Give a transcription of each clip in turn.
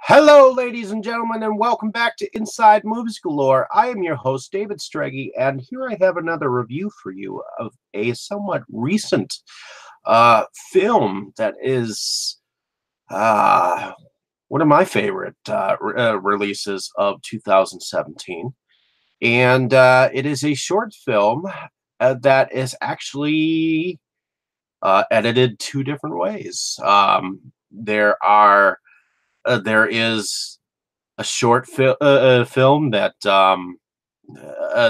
Hello, ladies and gentlemen, and welcome back to Inside Movies Galore. I am your host, David Strege, and here I have another review for you of a somewhat recent film that is one of my favorite releases of 2017. And it is a short film that is actually edited two different ways. There is a short film that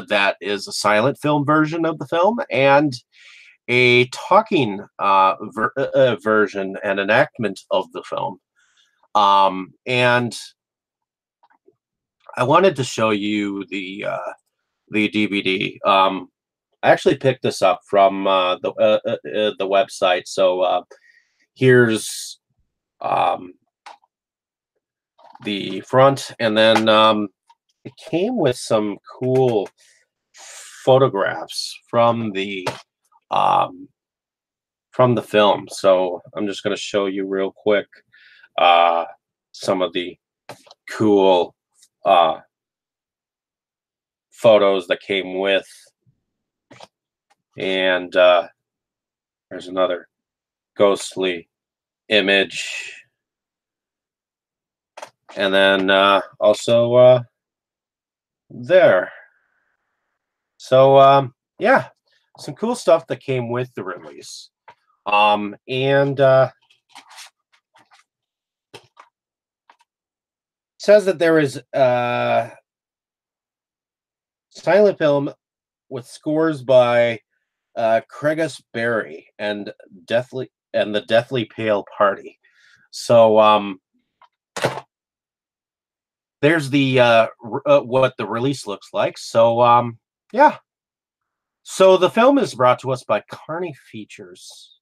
that is a silent film version of the film, and a talking version and enactment of the film. And I wanted to show you the DVD. I actually picked this up from the website. So here's the front, and then it came with some cool photographs from the film. So I'm just going to show you real quick some of the cool photos that came with. And there's another ghostly image. And then also there. So yeah, some cool stuff that came with the release. And says that there is silent film with scores by Craigus Berry and the Deathly Pale Party. So there's the what the release looks like. So yeah. So the film is brought to us by Carney Features.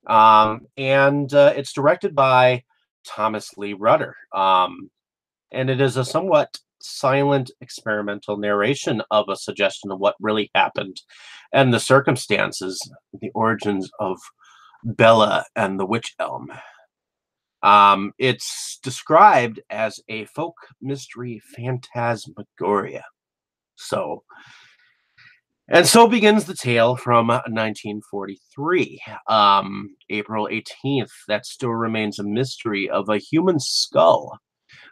And it's directed by Thomas Lee Rutter. And it is a somewhat silent experimental narration of a suggestion of what really happened and the circumstances, the origins of Bella and the Wych Elm. It's described as a folk mystery phantasmagoria. So begins the tale from 1943, April 18th. That still remains a mystery of a human skull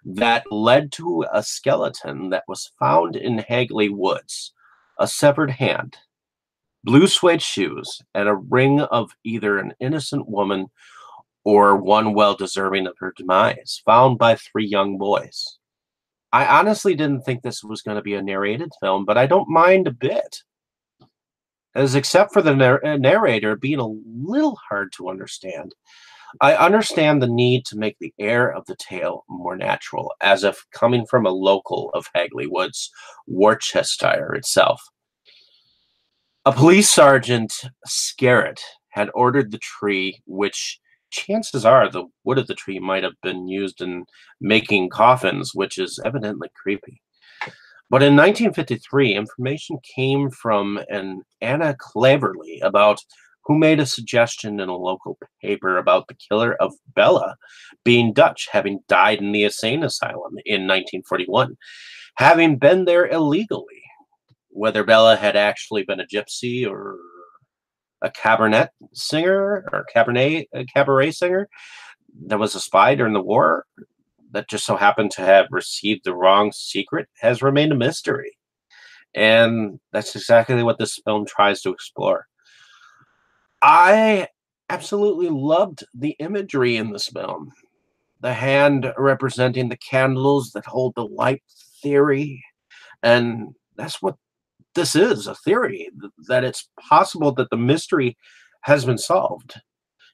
that led to a skeleton that was found in Hagley Woods, a severed hand, blue suede shoes, and a ring of either an innocent woman or one well-deserving of her demise, found by three young boys. I honestly didn't think this was going to be a narrated film, but I don't mind a bit, as except for the narrator being a little hard to understand. I understand the need to make the air of the tale more natural, as if coming from a local of Hagley Woods, Worcestershire itself. A police sergeant, Scarrett, had ordered the tree, which chances are the wood of the tree might have been used in making coffins, which is evidently creepy. But in 1953, information came from an Anna Cleverly about who made a suggestion in a local paper about the killer of Bella being Dutch, having died in the insane asylum in 1941, having been there illegally. Whether Bella had actually been a gypsy or a cabaret singer or cabaret singer that was a spy during the war that just so happened to have received the wrong secret has remained a mystery. And that's exactly what this film tries to explore. I absolutely loved the imagery in this film. The hand representing the candles that hold the light theory. And that's what this is, a theory, that it's possible that the mystery has been solved.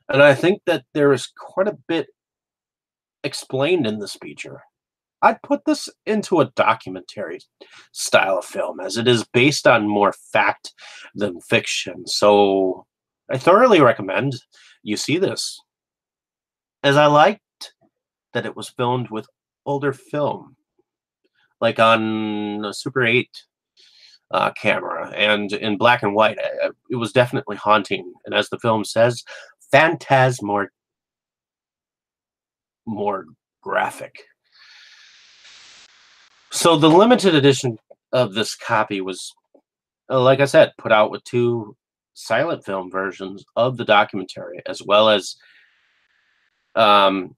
And I think that there is quite a bit explained in this feature. I'd put this into a documentary style of film, as it is based on more fact than fiction. So I thoroughly recommend you see this, as I liked that it was filmed with older film, like on a Super 8 camera and in black and white. It was definitely haunting, and as the film says, phantasmor more graphic. So the limited edition of this copy was, like I said, put out with 2 silent film versions of the documentary, as well as um,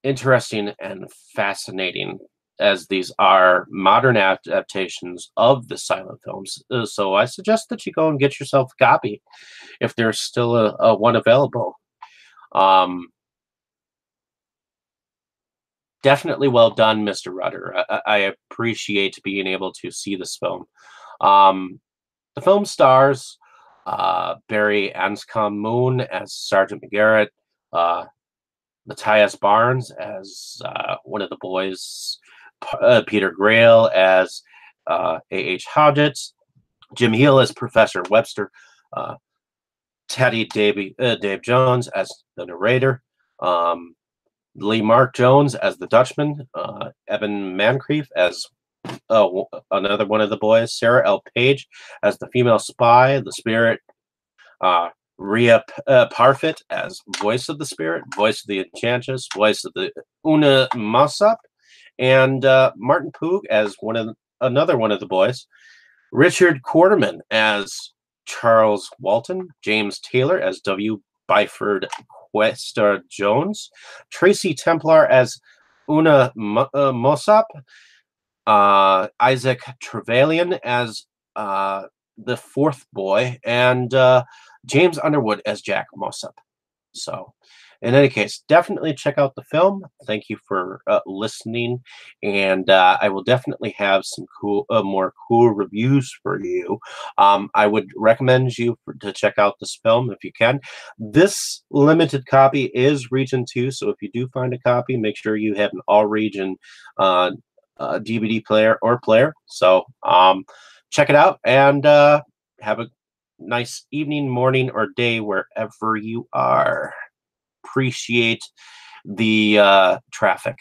interesting and fascinating as these are modern adaptations of the silent films. So I suggest that you go and get yourself a copy if there's still a one available. Um, Definitely well done, Mr. Rutter. I appreciate being able to see this film. Um, the film stars Barry Anscombe Moon as Sergeant McGarrett, uh, Matthias Barnes as one of the boys, Peter Grail as A.H. Hodgetts, Jim Heel as Professor Webster, uh, Dave Jones as the narrator, um, Lee Mark Jones as the Dutchman, Evan Mancrief as another one of the boys, Sarah L. Page as the female spy, the spirit, Rhea Parfit as voice of the spirit, voice of the enchantress, voice of the Una Mossop, and Martin Poog as another one of the boys, Richard Quarterman as Charles Walton, James Taylor as W. Byford Questa Jones, Tracy Templar as Una Mossop, Isaac Trevelyan as the 4th boy, and James Underwood as Jack Mossop. So, in any case, definitely check out the film. Thank you for listening, and I will definitely have some more cool reviews for you. I would recommend you to check out this film if you can. This limited copy is Region 2, so if you do find a copy, make sure you have an all-region DVD player or player. So check it out and have a nice evening, morning, or day wherever you are. Appreciate the traffic.